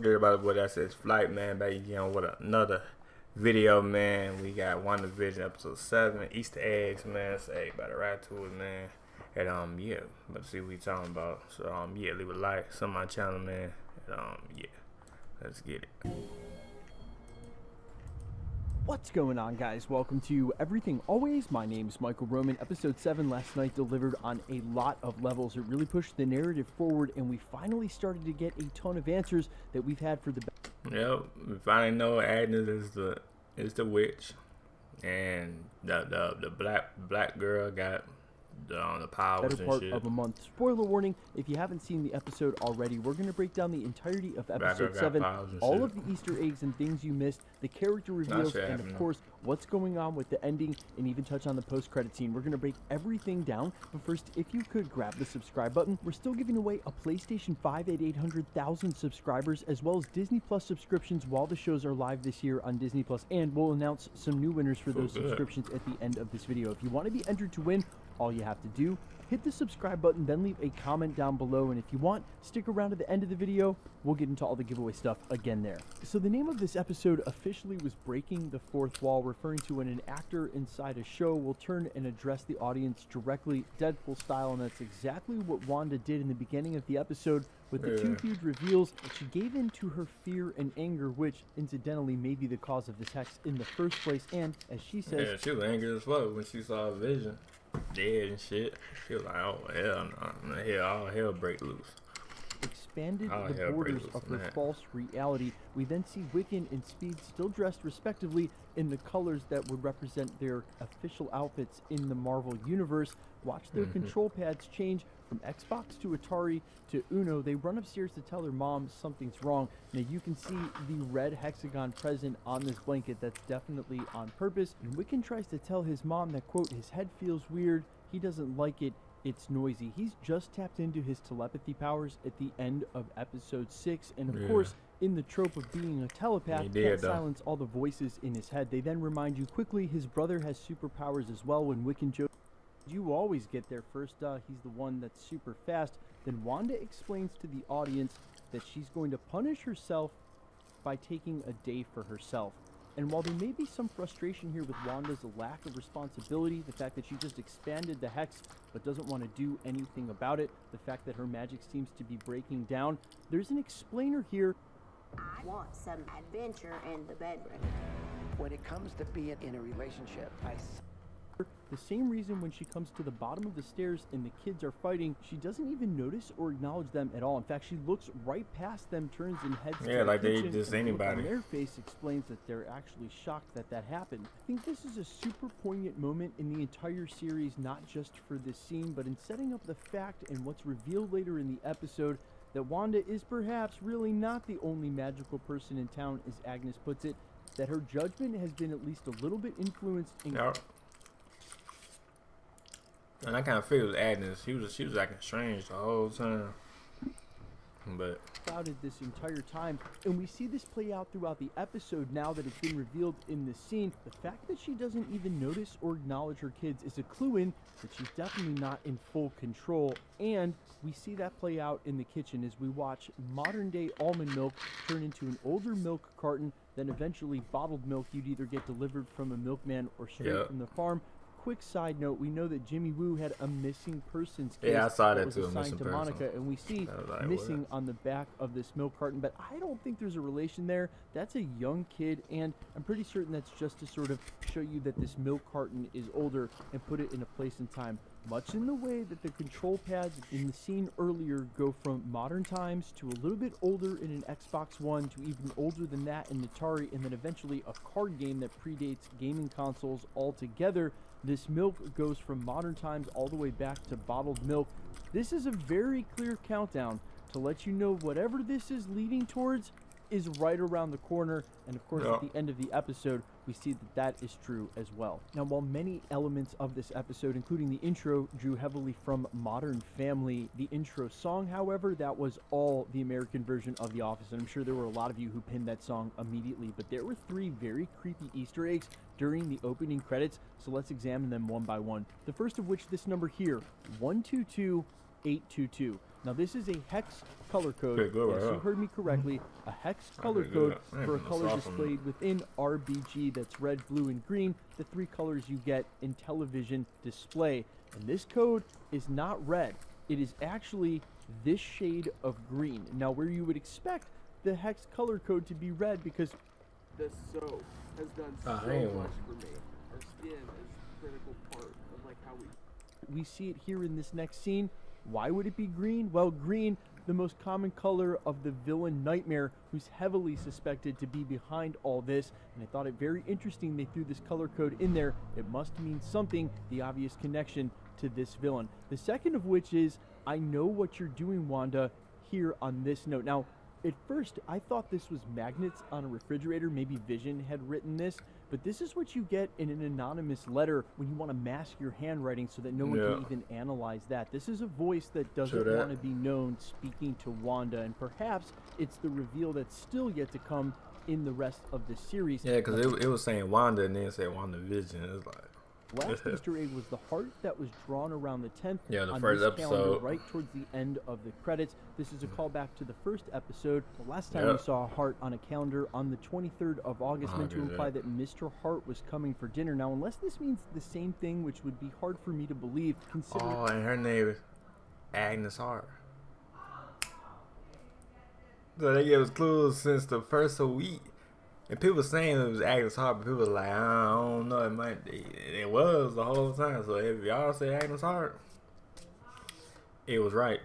good, everybody? What that says, Flight Man, back again with another video, man. We got WandaVision episode 7, Easter eggs, man. So, hey, better right to it, man. And yeah, let's see what we talking about. So yeah, leave a like, sub my channel, man. And yeah, let's get it. What's going on, guys? Welcome to Everything Always. My name's Michael Roman. Episode 7 last night delivered on a lot of levels. It really pushed the narrative forward, and we finally started to get a ton of answers that we've had for the. Yep, we finally know Agnes is the witch, and the black girl got the powers better part and shit. Of a month. Spoiler warning, if you haven't seen the episode already, we're going to break down the entirety of episode 7, all of the Easter eggs and things you missed, the character reveals, and of course, what's going on with the ending, and even touch on the post-credit scene. We're going to break everything down, but first, if you could grab the subscribe button. We're still giving away a PlayStation 5 at 800,000 subscribers, as well as Disney Plus subscriptions while the shows are live this year on Disney Plus, and we'll announce some new winners for those subscriptions at the end of this video. If you want to be entered to win, all you have to do, hit the subscribe button, then leave a comment down below, and if you want, stick around to the end of the video. We'll get into all the giveaway stuff again there. So the name of this episode officially was Breaking the Fourth Wall, referring to when an actor inside a show will turn and address the audience directly, Deadpool style, and that's exactly what Wanda did in the beginning of the episode with the two huge reveals that she gave in to her fear and anger, which incidentally may be the cause of this hex in the first place, and as she says... Yeah, she was angry as fuck when she saw Vision dead and shit. She was like, oh hell no, all hell break loose. Expanded the borders of her false reality. We then see Wiccan and Speed still dressed respectively in the colors that would represent their official outfits in the Marvel Universe. Watch their control pads change from Xbox to Atari to Uno. They run upstairs to tell their mom something's wrong. Now you can see the red hexagon present on this blanket. That's definitely on purpose. And Wiccan tries to tell his mom that, quote, his head feels weird, he doesn't like it, it's noisy. He's just tapped into his telepathy powers at the end of episode 6, and of course, in the trope of being a telepath, can't silence all the voices in his head. They then remind you quickly his brother has superpowers as well. When Wiccan jokes, you always get there first, he's the one that's super fast. Then Wanda explains to the audience that she's going to punish herself by taking a day for herself. And while there may be some frustration here with Wanda's lack of responsibility, the fact that she just expanded the hex but doesn't want to do anything about it, the fact that her magic seems to be breaking down, there's an explainer here. I want some adventure in the bedroom. When it comes to being in a relationship, the same reason when she comes to the bottom of the stairs and the kids are fighting, she doesn't even notice or acknowledge them at all. In fact, she looks right past them, turns and heads to the like kitchen, they just and anybody. their face explains that they're actually shocked that that happened. I think this is a super poignant moment in the entire series, not just for this scene, but in setting up the fact and what's revealed later in the episode that Wanda is perhaps really not the only magical person in town, as Agnes puts it, that her judgment has been at least a little bit influenced in... And I kind of figured Agnes, she was acting strange the whole time, but clouded this entire time, and we see this play out throughout the episode now that it's been revealed in this scene. The fact that she doesn't even notice or acknowledge her kids is a clue in that she's definitely not in full control, and we see that play out in the kitchen as we watch modern day almond milk turn into an older milk carton, then eventually bottled milk you'd either get delivered from a milkman or straight from the farm. Quick side note, we know that Jimmy Woo had a missing persons case I saw that was too, assigned to Monica, and we see like, missing on the back of this milk carton, but I don't think there's a relation there. That's a young kid, and I'm pretty certain that's just to sort of show you that this milk carton is older and put it in a place and time, much in the way that the control pads in the scene earlier go from modern times to a little bit older in an Xbox One to even older than that in Atari, and then eventually a card game that predates gaming consoles altogether. This milk goes from modern times all the way back to bottled milk. This is a very clear countdown to let you know whatever this is leading towards is right around the corner, and of course at the end of the episode we see that that is true as well. Now, while many elements of this episode, including the intro, drew heavily from Modern Family, the intro song, however, that was all the American version of The Office, and I'm sure there were a lot of you who pinned that song immediately, but there were 3 very creepy Easter eggs during the opening credits, so let's examine them one by one. The first of which, this number here, 122822. Now this is a hex color code. Pretty good, Yes, right? you heard me correctly. A hex color pretty code good. for a color displayed within RBG that's red, blue, and green, the 3 colors you get in television display. And this code is not red. It is actually this shade of green. Now where you would expect the hex color code to be red because the SO has done so much for me. Our skin is a critical part of like how we see it here in this next scene. Why would it be green? Well, green, the most common color of the villain Nightmare, who's heavily suspected to be behind all this. And I thought it very interesting they threw this color code in there. It must mean something, the obvious connection to this villain. The second of which is, I know what you're doing, Wanda, here on this note. Now, at first, I thought this was magnets on a refrigerator. Maybe Vision had written this. But this is what you get in an anonymous letter when you want to mask your handwriting so that no one can even analyze that. This is a voice that doesn't want to be known speaking to Wanda. And perhaps it's the reveal that's still yet to come in the rest of the series. Yeah, because it was saying Wanda and then it said WandaVision. It's like... Last Easter egg was the heart that was drawn around the 10th the on first this episode. calendar, right towards the end of the credits. This is a callback to the first episode. The last time we saw a heart on a calendar on the 23rd of August meant to imply that Mr. Hart was coming for dinner. Now, unless this means the same thing, which would be hard for me to believe, considering... Oh, and her name is Agnes Hart. So they gave us clues since the first week. And people were saying it was Agnes Hart, but people were like, I don't know, it was the whole time. So if y'all say Agnes Hart, it was right.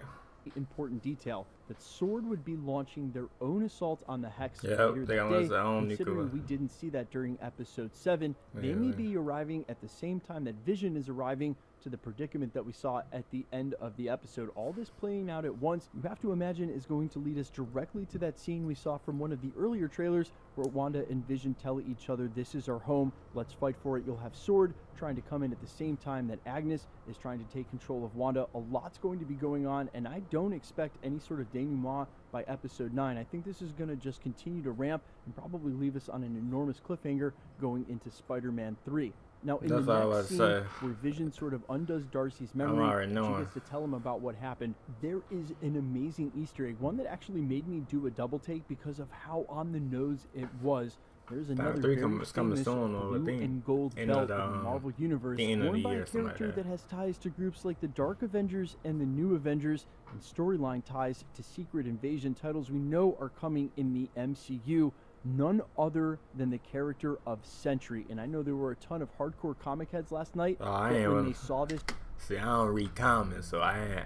Important detail that SWORD would be launching their own assault on the Hex Yep, later they that gonna day. their own Considering nuclear. we didn't see that during episode 7, they may be arriving at the same time that Vision is arriving to the predicament that we saw at the end of the episode. All this playing out at once, you have to imagine, is going to lead us directly to that scene we saw from one of the earlier trailers where Wanda and Vision tell each other, this is our home, let's fight for it. You'll have SWORD trying to come in at the same time that Agnes is trying to take control of Wanda. A lot's going to be going on, and I don't expect any sort of denouement by episode 9. I think this is going to just continue to ramp and probably leave us on an enormous cliffhanger going into Spider-Man 3. Now, in the next scene where Vision sort of undoes Darcy's memory, she gets to tell him about what happened, there is an amazing Easter egg, one that actually made me do a double take because of how on the nose it was. There's another very famous blue and gold belt in the Marvel Universe, worn by a character that has ties to groups like the Dark Avengers and the New Avengers, and storyline ties to Secret Invasion titles we know are coming in the MCU. None other than the character of Sentry. And I know there were a ton of hardcore comic heads last night, but when they saw this... See, I don't read comments, so I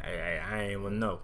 ain't even know.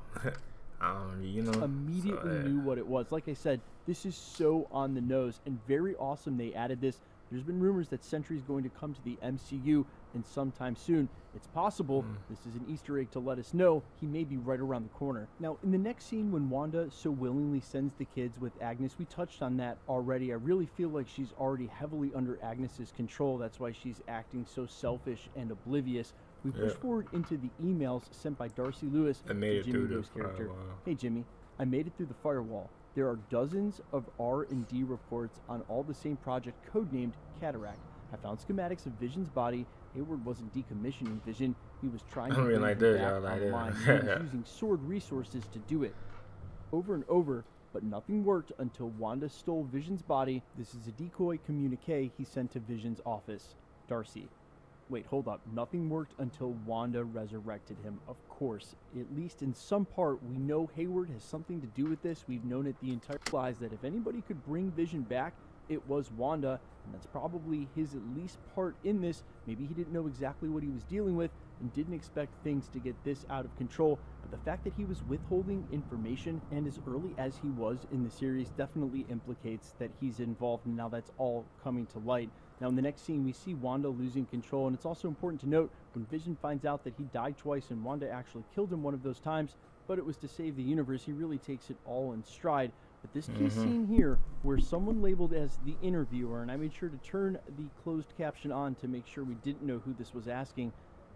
I don't, immediately knew what it was. Like I said, this is so on the nose and very awesome they added this. There's been rumors that Sentry is going to come to the MCU in sometime soon. It's possible this is an Easter egg to let us know he may be right around the corner. Now, in the next scene when Wanda so willingly sends the kids with Agnes, we touched on that already. I really feel like she's already heavily under Agnes's control. That's why she's acting so selfish and oblivious. We push forward into the emails sent by Darcy Lewis to Jimmy Blue's character. Hey Jimmy, I made it through the firewall. There are dozens of R&D reports on all the same project codenamed Cataract. I found schematics of Vision's body. Hayward wasn't decommissioning Vision. He was trying to bring him back online. He was using SWORD resources to do it. Over and over, but nothing worked until Wanda stole Vision's body. This is a decoy communique he sent to Vision's office. Darcy. Wait, hold up. Nothing worked until Wanda resurrected him. Of course, at least in some part, we know Hayward has something to do with this. We've known it the entire lives that if anybody could bring Vision back, it was Wanda, and that's probably his at least part in this. Maybe he didn't know exactly what he was dealing with and didn't expect things to get this out of control, but the fact that he was withholding information and as early as he was in the series definitely implicates that he's involved, and now that's all coming to light. Now, in the next scene, we see Wanda losing control, and it's also important to note when Vision finds out that he died twice and Wanda actually killed him one of those times, but it was to save the universe, he really takes it all in stride. But this key scene here, where someone labeled as the interviewer, and I made sure to turn the closed caption on to make sure we didn't know who this was asking,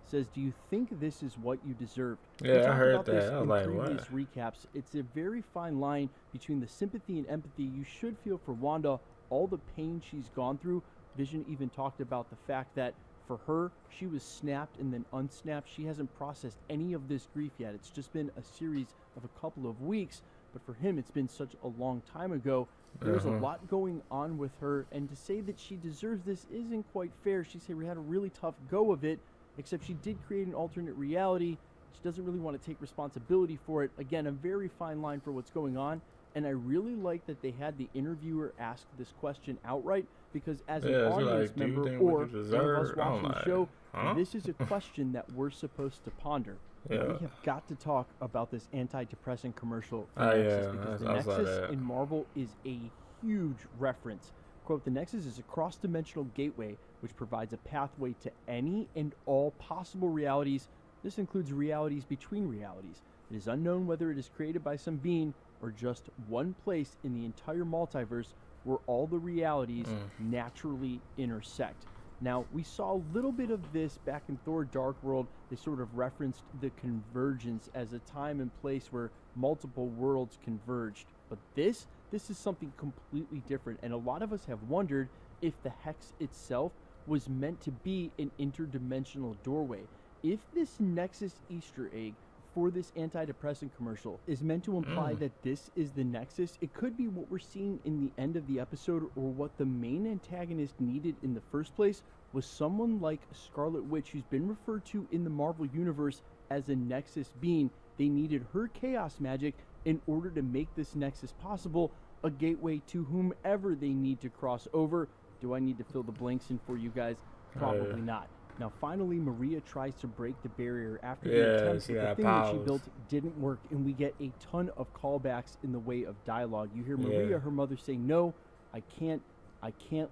says, do you think this is what you deserved? Yeah, I heard that. I was like, previous recaps. It's a very fine line between the sympathy and empathy you should feel for Wanda, all the pain she's gone through. Vision even talked about the fact that for her, she was snapped and then unsnapped. She hasn't processed any of this grief yet. It's just been a series of a couple of weeks, but for him, it's been such a long time ago. There's a lot going on with her, and to say that she deserves this isn't quite fair. She said we had a really tough go of it, except she did create an alternate reality. She doesn't really want to take responsibility for it. Again, a very fine line for what's going on, and I really like that they had the interviewer ask this question outright, because as an audience member or one of us watching the show, this is a question that we're supposed to ponder. We have got to talk about this antidepressant commercial for Nexus, because the Nexus in Marvel is a huge reference. Quote, the Nexus is a cross-dimensional gateway which provides a pathway to any and all possible realities. This includes realities between realities. It is unknown whether it is created by some being or just one place in the entire multiverse where all the realities naturally intersect. Now, we saw a little bit of this back in Thor Dark World. They sort of referenced the convergence as a time and place where multiple worlds converged. But this is something completely different, and a lot of us have wondered if the Hex itself was meant to be an interdimensional doorway. If this Nexus Easter egg for this antidepressant commercial is meant to imply that this is the Nexus, it could be what we're seeing in the end of the episode, or what the main antagonist needed in the first place was someone like Scarlet Witch, who's been referred to in the Marvel Universe as a Nexus being. They needed her chaos magic in order to make this Nexus possible, a gateway to whomever they need to cross over. Do I need to fill the blanks in for you guys? Probably not. Now, finally, Maria tries to break the barrier after the attempt. The thing that she built didn't work, and we get a ton of callbacks in the way of dialogue. You hear Maria, her mother, say, "No, I can't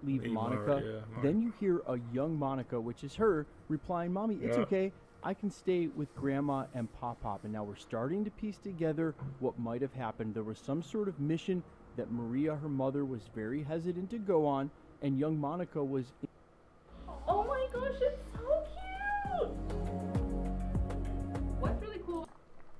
leave Monica." Then you hear a young Monica, which is her, replying, "Mommy, it's okay. I can stay with Grandma and Pop-Pop." And now we're starting to piece together what might have happened. There was some sort of mission that Maria, her mother, was very hesitant to go on, and young Monica was... Oh my gosh, it's so cute! What's really cool?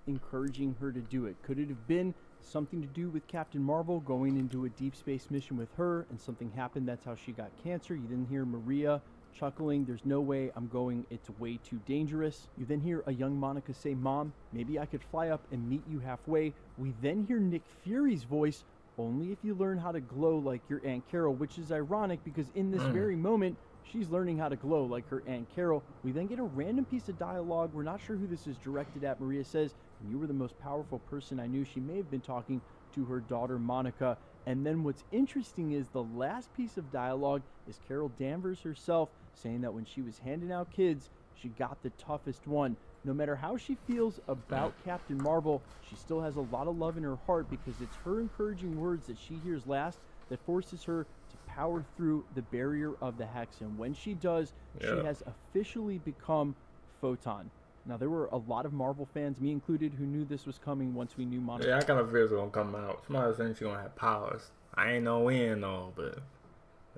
Encouraging her to do it. Could it have been something to do with Captain Marvel going into a deep space mission with her, and something happened, that's how she got cancer? You didn't hear Maria chuckling, "There's no way I'm going, it's way too dangerous." You then hear a young Monica say, "Mom, maybe I could fly up and meet you halfway." We then hear Nick Fury's voice, "Only if you learn how to glow like your Aunt Carol," which is ironic because in this very moment, she's learning how to glow like her Aunt Carol. We then get a random piece of dialogue. We're not sure who this is directed at. Maria says, "You were the most powerful person I knew." She may have been talking to her daughter, Monica. And then what's interesting is the last piece of dialogue is Carol Danvers herself saying that when she was handing out kids, she got the toughest one. No matter how she feels about Captain Marvel, she still has a lot of love in her heart, because it's her encouraging words that she hears last that forces her to power through the barrier of the Hex. And when she does, she has officially become Photon. Now, there were a lot of Marvel fans, me included, who knew this was coming once we knew Monica. Yeah, I kind of feel it's going to come out. Somebody saying she's going to have powers. I ain't no when, though, but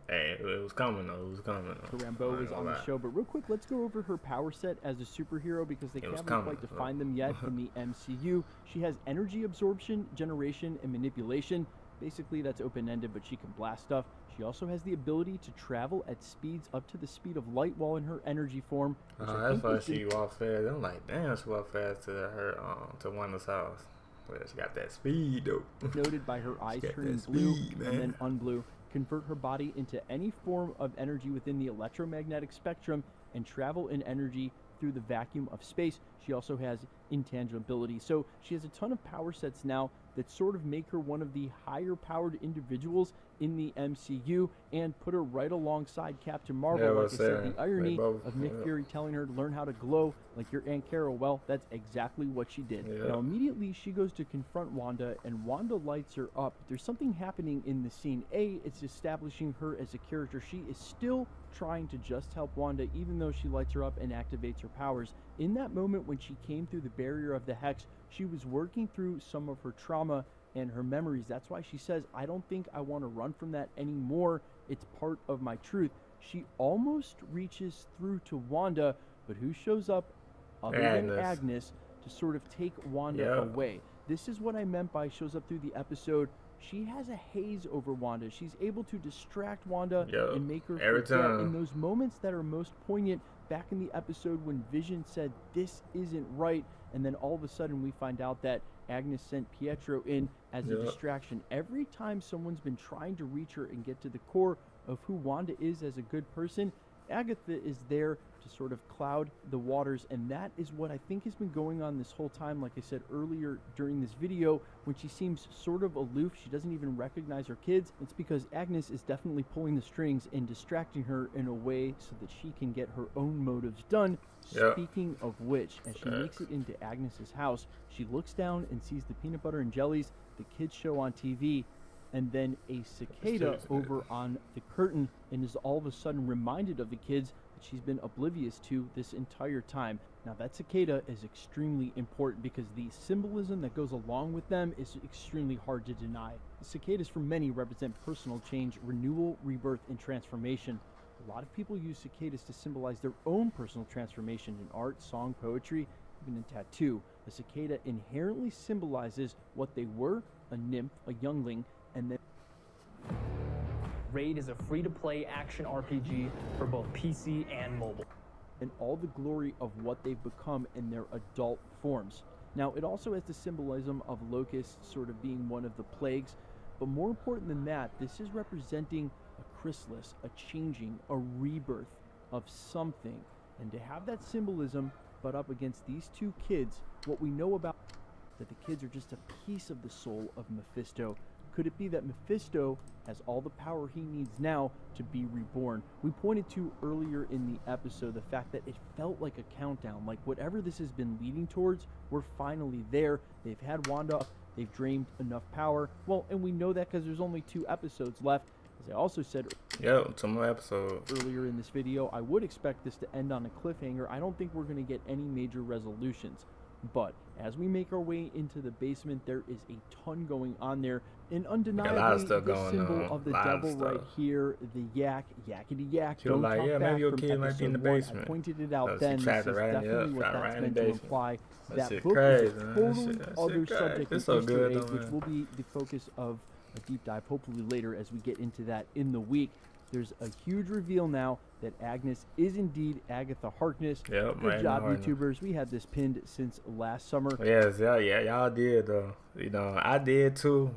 hey, it was coming, though. It was coming, though. Rambeau was on the show. But real quick, let's go over her power set as a superhero, because they haven't quite defined them yet in the MCU. She has energy absorption, generation, and manipulation. Basically, that's open-ended, but she can blast stuff. She also has the ability to travel at speeds up to the speed of light while in her energy form. That's why she walked fast. I'm like, damn, she walked fast to her to Wanda's house. Well, she got that speed, though. Noted by her eyes turning blue and then unblue. Convert her body into any form of energy within the electromagnetic spectrum and travel in energy through the vacuum of space. She also has intangibility. So she has a ton of power sets now that sort of make her one of the higher powered individuals in the MCU, and put her right alongside Captain Marvel. Like I said, the irony of Nick Fury telling her to learn how to glow like your Aunt Carol, well, that's exactly what she did. Now, immediately she goes to confront Wanda, and Wanda lights her up. There's something happening in the scene. It's establishing her as a character. She is still trying to just help Wanda, even though she lights her up and activates her powers. In that moment when she came through the barrier of the Hex, she was working through some of her trauma and her memories. That's why she says, "I don't think I want to run from that anymore. It's part of my truth." She almost reaches through to Wanda, but who shows up other than Agnes to sort of take Wanda away? This is what I meant by shows up through the episode. she has a haze over Wanda. She's able to distract Wanda and make her every forget time. in those moments that are most poignant. Back in the episode when Vision said, "This isn't right," and then all of a sudden we find out that Agnes sent Pietro in as a distraction. Every time someone's been trying to reach her and get to the core of who Wanda is as a good person, Agatha is there to sort of cloud the waters, and that is what I think has been going on this whole time. Like I said earlier during this video, when she seems sort of aloof, she doesn't even recognize her kids. It's because Agnes is definitely pulling the strings and distracting her in a way so that she can get her own motives done. Speaking of which, as she makes it into Agnes's house, she looks down and sees the peanut butter and jellies the kids show on TV, and then a cicada over on the curtain, and is all of a sudden reminded of the kids that she's been oblivious to this entire time. Now that cicada is extremely important because the symbolism that goes along with them is extremely hard to deny. The cicadas for many represent personal change, renewal, rebirth, and transformation. A lot of people use cicadas to symbolize their own personal transformation in art, song, poetry, even in tattoo. The cicada inherently symbolizes what they were, a nymph, a youngling, and then Raid is a free-to-play action RPG for both PC and mobile. And all the glory of what they've become in their adult forms. Now, it also has the symbolism of locusts sort of being one of the plagues, but more important than that, this is representing a chrysalis, a changing, a rebirth of something. And to have that symbolism butt up against these two kids, what we know about that the kids are just a piece of the soul of Mephisto. Could it be that Mephisto has all the power he needs now to be reborn? We pointed to earlier in the episode the fact that it felt like a countdown, like whatever this has been leading towards, we're finally there. They've had Wanda, they've drained enough power. Well, and we know that because there's only 2 episodes left. As I also said 2 more episodes earlier in this video, I would expect this to end on a cliffhanger. I don't think we're going to get any major resolutions. But as we make our way into the basement, there is a ton going on there. And undeniably, the symbol of the devil right here, the yakety yak. Don't talk back maybe your from kid might be in the episode 1. basement. I pointed it out So then. she This is trapped right definitely what right that's in meant the to basement. imply. That That shit book crazy, is a man. totally That shit other crazy. subject, It's an so Easter good, egg, though, which man. will be the focus of a deep dive hopefully later as we get into that in the week. There's a huge reveal now that Agnes is indeed Agatha Harkness. Good job, YouTubers. We had this pinned since last summer. Yes, y'all did though. You know, I did too.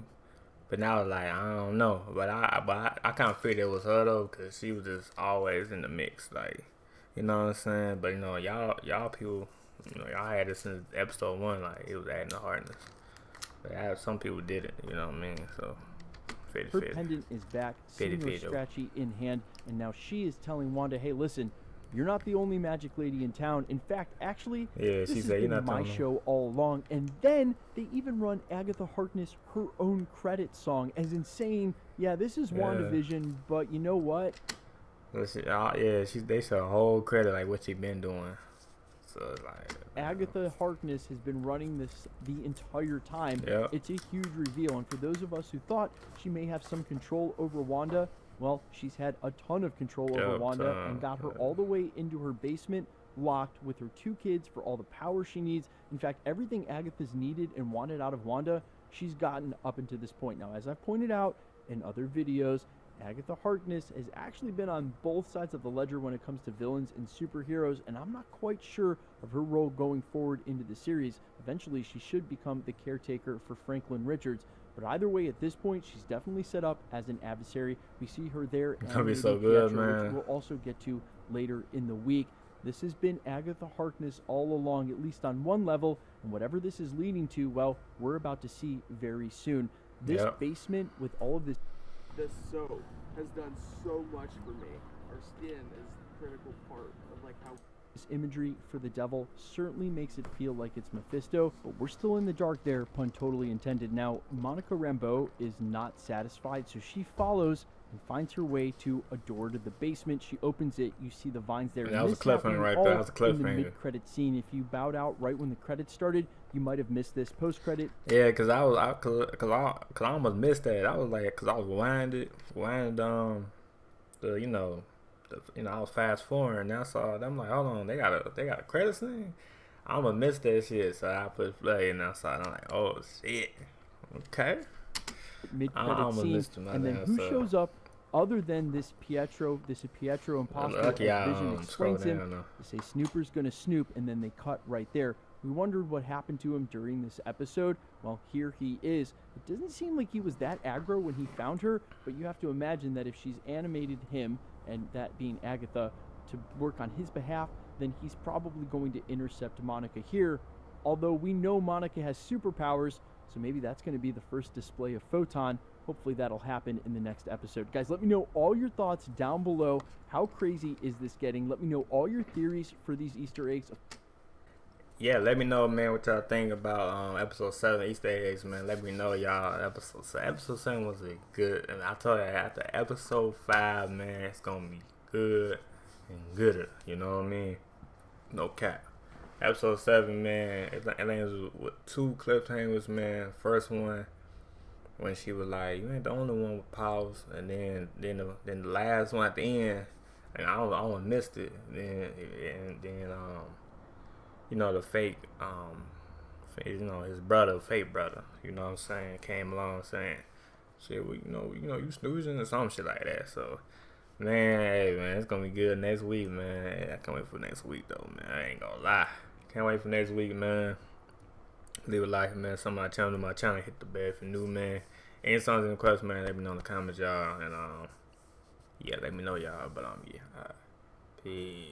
But now, like, I don't know. But I kind of figured it was her though, cause she was just always in the mix. Like, you know what I'm saying? But you know, y'all people, you know, y'all had it since episode 1. Like, it was Agatha Harkness. But some people didn't. You know what I mean? So. Her pendant is back, senior Scratchy in hand, and now she is telling Wanda, hey, listen, you're not the only magic lady in town. In fact, actually, this has been my show all along. And then they even run Agatha Harkness her own credit song, as in saying, yeah, this is WandaVision, but you know what? Listen, they show a whole credit, like, what she been doing. So, like, Agatha Harkness has been running this the entire time. It's a huge reveal, and for those of us who thought she may have some control over Wanda, well, she's had a ton of control over Wanda and got her all the way into her basement, locked with her 2 kids for all the power she needs. In fact, everything Agatha's needed and wanted out of Wanda, she's gotten up until this point. Now, as I've pointed out in other videos, Agatha Harkness has actually been on both sides of the ledger when it comes to villains and superheroes, and I'm not quite sure of her role going forward into the series. Eventually, she should become the caretaker for Franklin Richards, but either way, at this point, she's definitely set up as an adversary. We see her there, that'll be so good, man. Which we'll also get to later in the week. This has been Agatha Harkness all along, at least on one level, and whatever this is leading to, well, we're about to see very soon. This basement with all of this... The soap has done so much for me. Our skin is the critical part of like how this imagery for the devil certainly makes it feel like it's Mephisto, but we're still in the dark there, pun totally intended. Now, Monica Rambeau is not satisfied, so she follows and finds her way to a door to the basement. She opens it, you see the vines there. That was a cliffhanger right there. That was a cliffhanger. In the mid-credit scene, if you bowed out right when the credits started, you might have missed this post-credit. Yeah, cause I almost missed that. I was like, cause I was winded, I was fast forwarding, and I saw them like, hold on, they got a credit scene. I almost missed that shit, so I put play, and I saw it. I'm like, oh shit, okay. mid-credit scene. And then who shows up other than this Pietro imposter? Vision explains him. They say Snooper's gonna snoop, and then they cut right there. We wondered what happened to him during this episode. Well, here he is. It doesn't seem like he was that aggro when he found her, but you have to imagine that if she's animated him, and that being Agatha, to work on his behalf, then he's probably going to intercept Monica here. Although we know Monica has superpowers, so maybe that's going to be the first display of Photon. Hopefully that'll happen in the next episode. Guys, let me know all your thoughts down below. How crazy is this getting? Let me know all your theories for these Easter eggs. Yeah, let me know, man, what y'all think about episode 7 Easter eggs, man. Let me know, y'all. Episode 7 was a good, and I told you after episode 5, man, it's gonna be good and gooder. You know what I mean? No cap. Episode 7, man, it ends with 2 cliffhangers, man. First one, when she was like, "You ain't the only one with powers," and then the last one at the end, and I almost missed it. Then you know, the fake, you know, his brother, fake brother, you know what I'm saying, came along saying, shit, well, you know, you snoozing or some shit like that. So, man, hey, man, it's gonna be good next week, man. I can't wait for next week, though, man. I ain't gonna lie. Can't wait for next week, man. Leave a like, man. Some of my channel, hit the bell if you're new, man. Any songs in the question, man, let me know in the comments, y'all. And, yeah, let me know, y'all. But, yeah, peace.